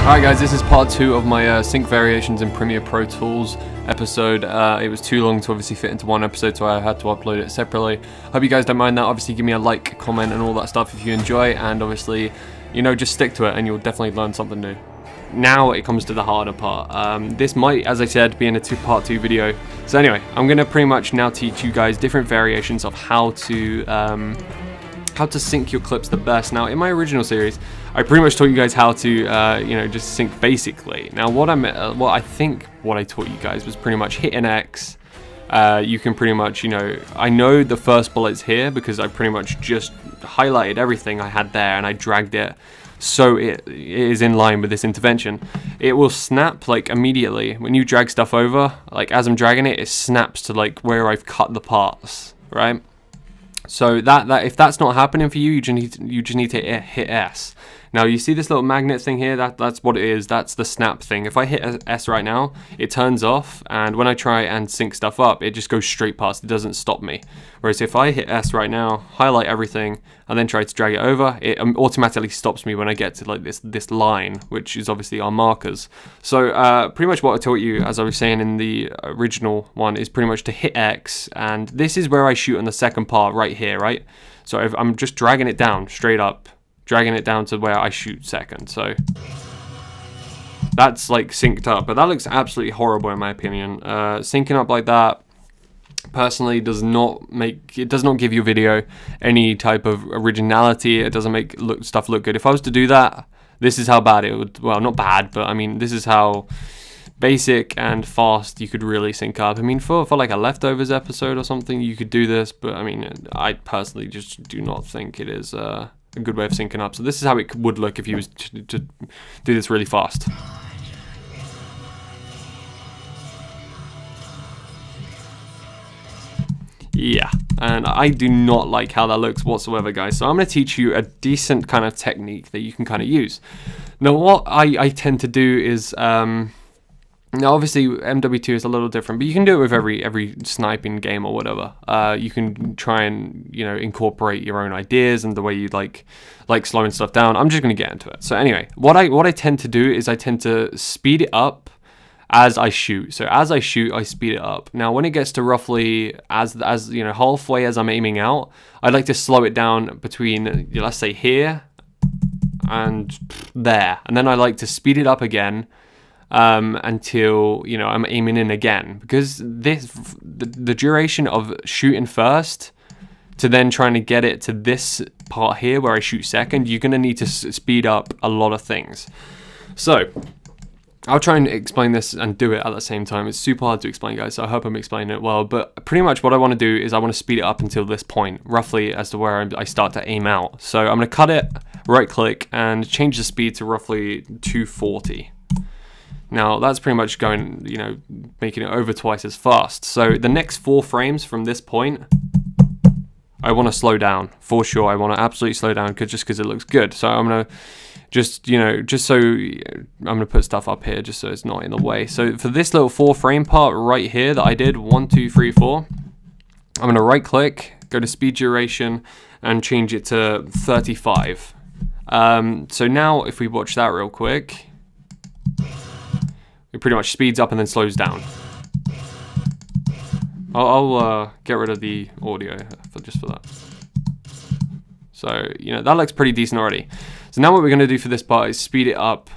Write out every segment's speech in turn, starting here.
Alright guys, this is part 2 of my sync variations in Premiere Pro Tools episode. It was too long to obviously fit into one episode, so I had to upload it separately. Hope you guys don't mind that. Obviously give me a like, comment and all that stuff if you enjoy, and obviously, you know, just stick to it and you'll definitely learn something new. Now it comes to the harder part. This might, as I said, be in a part 2 video. So anyway, I'm going to pretty much now teach you guys different variations of how to sync your clips the best. Now in my original series I pretty much taught you guys how to you know, just sync basically. Now what I taught you guys was pretty much hit an X. You can pretty much, you know, I know the first bullet's here because I pretty much just highlighted everything I had there and I dragged it so it is in line with this intervention. It will snap like immediately when you drag stuff over. Like as I'm dragging it, it snaps to like where I've cut the parts, right? So that if that's not happening for you, you just need to hit S. Now you see this little magnet thing here, that's what it is, that's the snap thing. If I hit S right now, it turns off, and when I try and sync stuff up, it just goes straight past, it doesn't stop me. Whereas if I hit S right now, highlight everything, and then try to drag it over, it automatically stops me when I get to like this line, which is obviously our markers. So pretty much what I taught you, as I was saying in the original one, is pretty much to hit X, and this is where I shoot on the second part right here, right? So if I'm just dragging it down straight up, dragging it down to where I shoot second. So that's like synced up, but that looks absolutely horrible in my opinion. Syncing up like that personally does not give your video any type of originality. It doesn't make stuff look good. If I was to do that, this is how bad it would, well, not bad, but I mean this is how basic and fast you could really sync up. I mean for like a leftovers episode or something you could do this, but I mean I personally just do not think it is a good way of syncing up. So this is how it would look if you was to do this really fast. Yeah, and I do not like how that looks whatsoever, guys. So I'm going to teach you a decent kind of technique that you can kind of use. Now what I tend to do is now obviously MW2 is a little different, but you can do it with every sniping game or whatever. You can try and, you know, incorporate your own ideas and the way you like slowing stuff down. I'm just going to get into it. So anyway, what I tend to do is I tend to speed it up as I shoot. So as I shoot, I speed it up. Now when it gets to roughly as you know, halfway as I'm aiming out, I like to slow it down between, let's say here and there, and then I like to speed it up again until, you know, I'm aiming in again, because the duration of shooting first to then trying to get it to this part here where I shoot second, you're gonna need to speed up a lot of things. So I'll try and explain this and do it at the same time. It's super hard to explain, guys, so I hope I'm explaining it well, but pretty much what I want to do is I want to speed it up until this point, roughly as to where I start to aim out. So I'm going to cut it, right click, and change the speed to roughly 240. Now that's pretty much going, you know, making it over twice as fast. So the next 4 frames from this point, I want to slow down for sure. I want to absolutely slow down just because it looks good. So I'm gonna just, you know, I'm gonna put stuff up here just so it's not in the way. So for this little 4 frame part right here that I did 1, 2, 3, 4, I'm gonna right click, go to speed duration, and change it to 35. So now if we watch that real quick, it pretty much speeds up and then slows down. I'll get rid of the audio just for that. So, you know, that looks pretty decent already. So now what we're going to do for this part is speed it up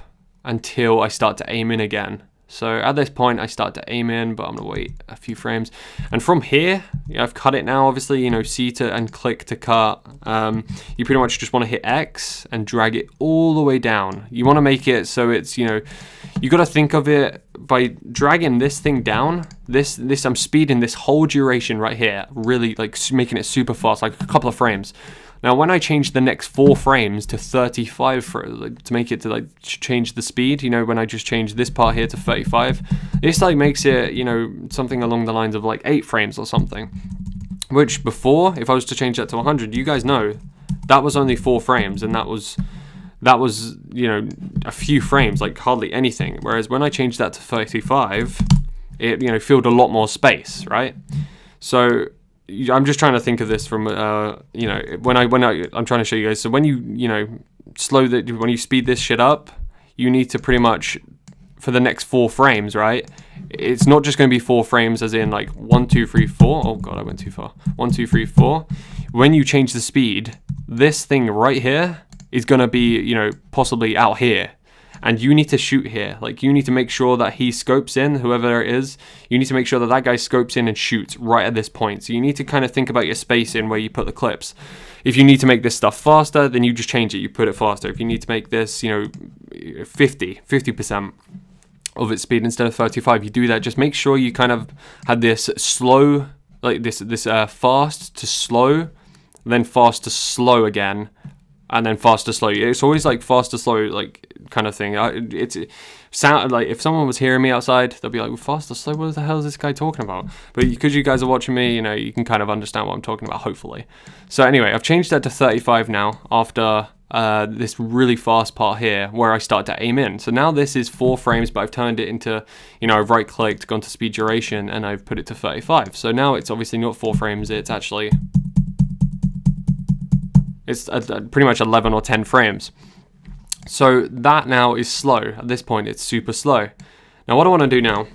until I start to aim in again. So at this point I start to aim in, but I'm going to wait a few frames. And from here, yeah, I've cut it now, obviously, you know, C to and click to cut. You pretty much just want to hit X and drag it all the way down. You want to make it so it's, you know, you got to think of it by dragging this thing down. I'm speeding this whole duration right here, really like making it super fast, like a couple of frames. Now when I change the next 4 frames to 35 to make it to like change the speed, you know, when I just change this part here to 35, this like makes it, you know, something along the lines of like 8 frames or something. Which before, if I was to change that to 100, you guys know that was only 4 frames, and that was, you know, a few frames, like hardly anything. Whereas when I changed that to 35, it, you know, filled a lot more space, right? So I'm just trying to think of this from, you know, I'm trying to show you guys. So when you know, when you speed this shit up, you need to pretty much, for the next 4 frames, right? It's not just going to be 4 frames as in like 1, 2, 3, 4. Oh god, I went too far. 1, 2, 3, 4. When you change the speed, this thing right here is going to be, you know, possibly out here. And you need to shoot here. Like, you need to make sure that he scopes in, whoever it is. You need to make sure that that guy scopes in and shoots right at this point. So you need to kind of think about your spacing where you put the clips. If you need to make this stuff faster, then you just change it. You put it faster. If you need to make this, you know, 50% of its speed instead of 35, you do that. Just make sure you kind of had this slow, like this fast to slow, then fast to slow again, and then fast to slow. It's always like fast to slow, like kind of thing. It's sound like if someone was hearing me outside, they'll be like, well, fast to slow, what the hell is this guy talking about? But because you guys are watching me, you know, you can kind of understand what I'm talking about, hopefully. So anyway, I've changed that to 35 now after this really fast part here where I start to aim in. So now this is 4 frames, but I've turned it into, you know, I've right clicked, gone to speed duration, and I've put it to 35. So now it's obviously not 4 frames, it's actually, it's pretty much 11 or 10 frames. So that now is slow. At this point, it's super slow. Now what I want to do now,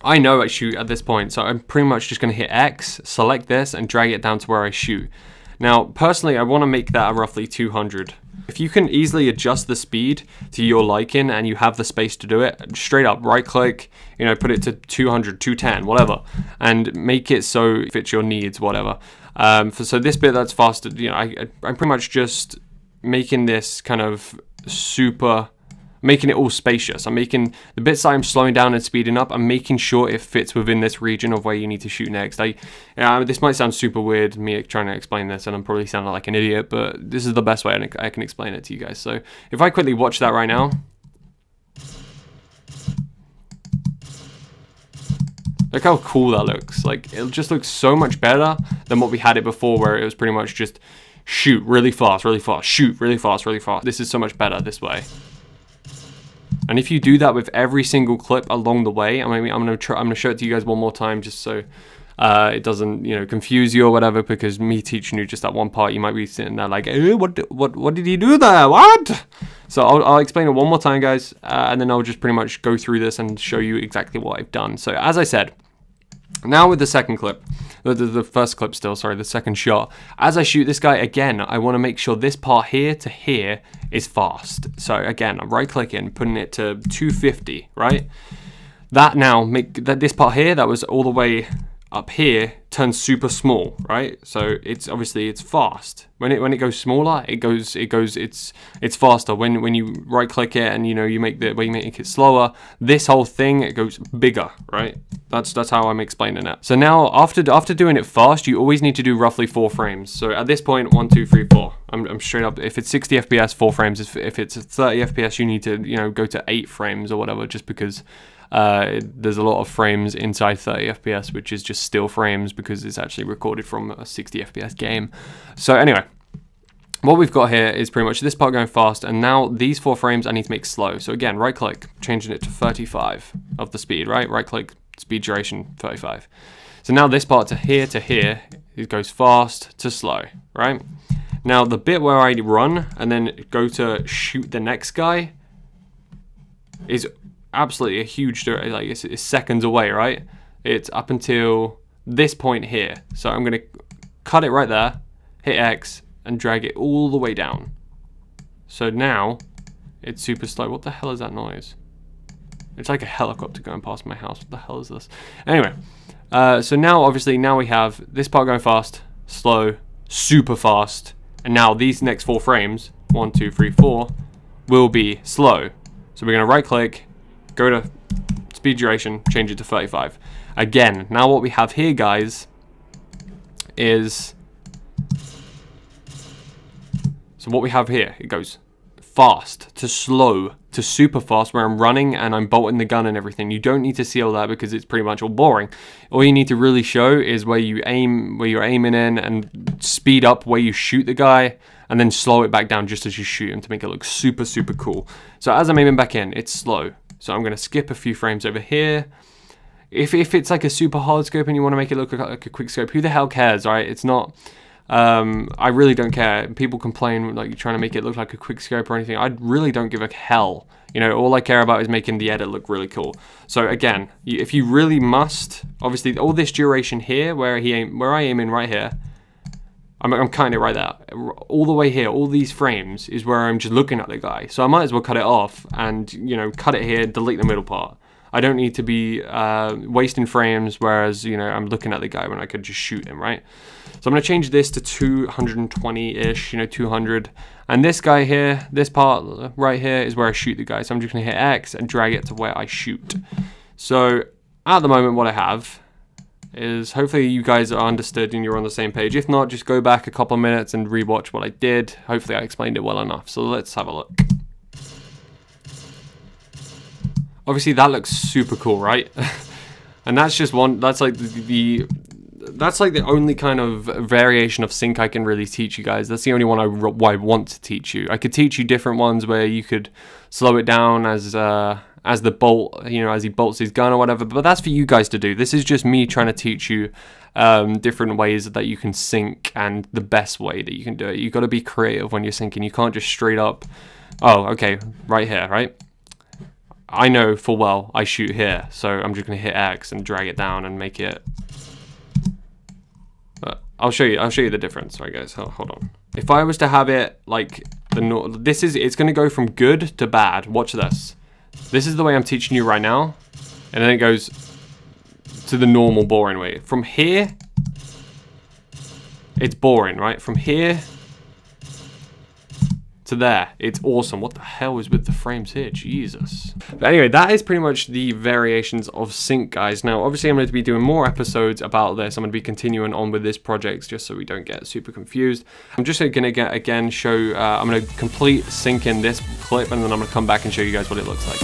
I know I shoot at this point, so I'm pretty much just going to hit X, select this, and drag it down to where I shoot. Now, personally, I want to make that a roughly 200. If you can easily adjust the speed to your liking and you have the space to do it, straight up right click, you know, put it to 200, 210, whatever, and make it so it fits your needs, whatever. So this bit that's faster, you know, I'm pretty much just making this kind of super, making it all spacious. I'm making the bits that I'm slowing down and speeding up, I'm making sure it fits within this region of where you need to shoot next. This might sound super weird, me trying to explain this, and I'm probably sounding like an idiot, but this is the best way I can explain it to you guys. So if I quickly watch that right now, look how cool that looks. Like, it just looks so much better than what we had it before, where it was pretty much just shoot really fast, shoot really fast, really fast. This is so much better this way. And if you do that with every single clip along the way, I'm gonna show it to you guys one more time, just so it doesn't, you know, confuse you or whatever. Because me teaching you just that one part, you might be sitting there like, what did he do there? What? So I'll explain it one more time, guys, and then I'll just pretty much go through this and show you exactly what I've done. So as I said, now with the second clip, the first clip still, sorry, the second shot, as I shoot this guy again, I want to make sure this part here to here is fast. So again, I'm right clicking, putting it to 250, right? That now, this part here that was all the way up here turns super small, right? So it's obviously it's fast. When it goes smaller, it's faster. When you right click it and, you know, you make it slower, this whole thing, it goes bigger, right? That's how I'm explaining it. So now after doing it fast, you always need to do roughly 4 frames. So at this point, 1, 2, 3, 4. I'm straight up. If it's 60 FPS, 4 frames. If it's 30 FPS, you need to, you know, go to 8 frames or whatever, just because there's a lot of frames inside 30 FPS, which is just still frames because it's actually recorded from a 60 FPS game. So anyway, what we've got here is pretty much this part going fast, and now these 4 frames I need to make slow. So again, right click, changing it to 35 of the speed, right? Right click, speed duration, 35. So now this part to here, it goes fast to slow, right? Now the bit where I run and then go to shoot the next guy is absolutely a huge, like it's seconds away, right? It's up until this point here. So I'm gonna cut it right there, hit X, and drag it all the way down. So now it's super slow. What the hell is that noise? It's like a helicopter going past my house. What the hell is this? Anyway, so now obviously now we have this part going fast, slow, super fast, and now these next 4 frames, 1, 2, 3, 4, will be slow. So we're gonna right click, go to speed duration, change it to 35. Again, now what we have here, guys, is, so what we have here, it goes fast to slow to super fast, where I'm running and I'm bolting the gun and everything. You don't need to see all that because it's pretty much all boring. All you need to really show is where you aim, where you're aiming in, and speed up where you shoot the guy, and then slow it back down just as you shoot him to make it look super, super cool. So as I'm aiming back in, it's slow. So I'm going to skip a few frames over here. If it's like a super hard scope and you want to make it look like a quick scope, who the hell cares, right? It's not, I really don't care. People complain like you're trying to make it look like a quick scope or anything. I really don't give a hell. You know, all I care about is making the edit look really cool. So again, if you really must, obviously all this duration here, where I aim in right here, I'm cutting it right there. All the way here, all these frames is where I'm just looking at the guy. So I might as well cut it off and, you know, cut it here, delete the middle part. I don't need to be wasting frames, whereas, you know, I'm looking at the guy when I could just shoot him, right? So I'm going to change this to 220-ish, you know, 200. And this guy here, this part right here is where I shoot the guy. So I'm just going to hit X and drag it to where I shoot. So at the moment, what I have is, hopefully you guys are understood and you're on the same page. If not, just go back a couple of minutes and rewatch what I did. Hopefully I explained it well enough. So let's have a look. Obviously that looks super cool, right? And that's just one, that's like that's like the only kind of variation of sync I can really teach you guys. That's the only one I want to teach you. I could teach you different ones where you could slow it down as the bolt, you know, as he bolts his gun or whatever, but that's for you guys to do. This is just me trying to teach you different ways that you can sync and the best way that you can do it. You got to be creative when you're syncing. You can't just straight up, oh, okay, right here, right? I know full well I shoot here, so I'm just gonna hit X and drag it down and make it. I'll show you the difference, right, guys? Hold on. If I was to have it like it's gonna go from good to bad. Watch this. This is the way I'm teaching you right now, and then it goes to the normal boring way. From here, it's boring, right? From here to there, it's awesome. What the hell is with the frames here? Jesus. But anyway, that is pretty much the variations of sync, guys. Now, obviously, I'm going to be doing more episodes about this. I'm going to be continuing on with this project just so we don't get super confused. I'm just going to again show, I'm going to complete syncing this clip, and then I'm going to come back and show you guys what it looks like.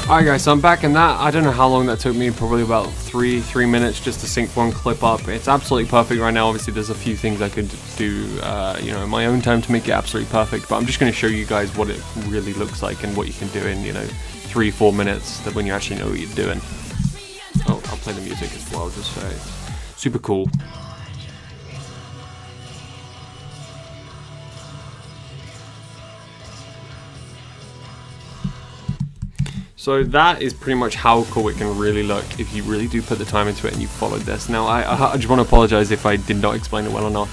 Alright guys, so I'm back in that. I don't know how long that took me, probably about three minutes just to sync one clip up. It's absolutely perfect right now. Obviously there's a few things I could do you know, in my own time to make it absolutely perfect, but I'm just going to show you guys what it really looks like and what you can do in, you know, 3-4 minutes, that when you actually know what you're doing. Oh, I'll play the music as well, just so it's super cool. So that is pretty much how cool it can really look if you really do put the time into it and you followed this. Now, I just want to apologize if I did not explain it well enough.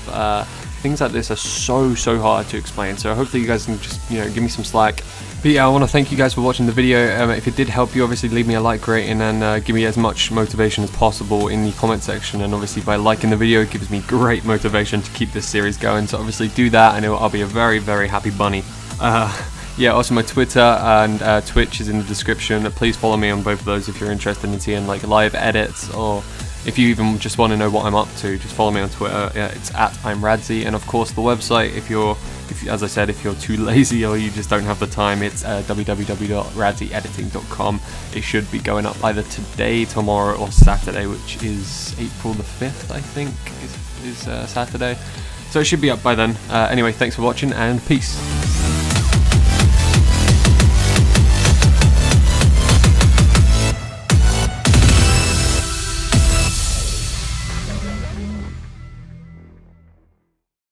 Things like this are so hard to explain, so hopefully you guys can just, you know, give me some slack. But yeah, I want to thank you guys for watching the video. If it did help you, obviously leave me a like rating and give me as much motivation as possible in the comment section. And obviously by liking the video, it gives me great motivation to keep this series going. So obviously do that, and I'll be a very happy bunny. Yeah, also my Twitter and Twitch is in the description. Please follow me on both of those if you're interested in seeing like live edits, or if you even just want to know what I'm up to, just follow me on Twitter. It's @I'mRadzy, and of course the website, if as I said, if you're too lazy or you just don't have the time, it's www.radzyediting.com. It should be going up either today, tomorrow, or Saturday, which is April the 5th, I think, is Saturday. So it should be up by then. Anyway, thanks for watching, and peace.